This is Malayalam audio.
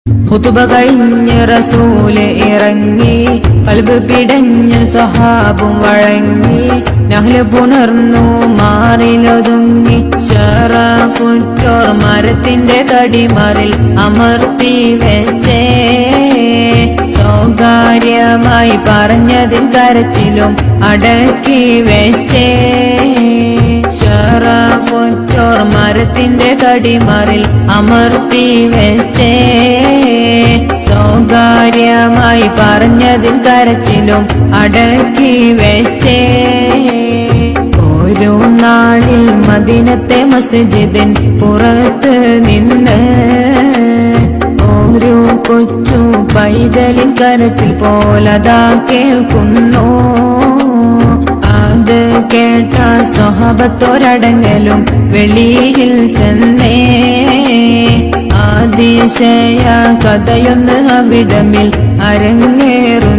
ഖുതുബ കഴിഞ്ഞ് റസൂല് ഇറങ്ങി, ഖൽബ് പിടഞ്ഞ് സ്വഹാബും വഴങ്ങി, നഹ്ല് പുണർന്നു മാറിലൊതുങ്ങി, ശറഫുറ്റോർ മരത്തിന്റെ തടിമറിൽ അമർത്തി വെച്ചേ, സ്വകാര്യമായി പറഞ്ഞതിൽ കരച്ചിലും അടക്കി വെച്ചേ, ശറഫുറ്റോർ മരത്തിന്റെ തടിമറിൽ അമർത്തി വെച്ചേ, സ്വകാര്യമായി പറഞ്ഞതിൽ കരച്ചിലും അടക്കി വെച്ചേ. ഒരു നാളിൽ മദീനത്തെ മസ്ജിദിൻ പുറത്ത് നിന്ന് ഒരു കൊച്ചു പൈതലിൻ കരച്ചിൽ പോലതാ കേൾക്കുന്നു. അത് കേട്ട സ്വഹാബത്തോരടങ്ങലും വെളിയിൽ ചെന്നേ, അതിശയ കഥയൊന്ന് അവിടമിൽ അരങ്ങേറുന്നു.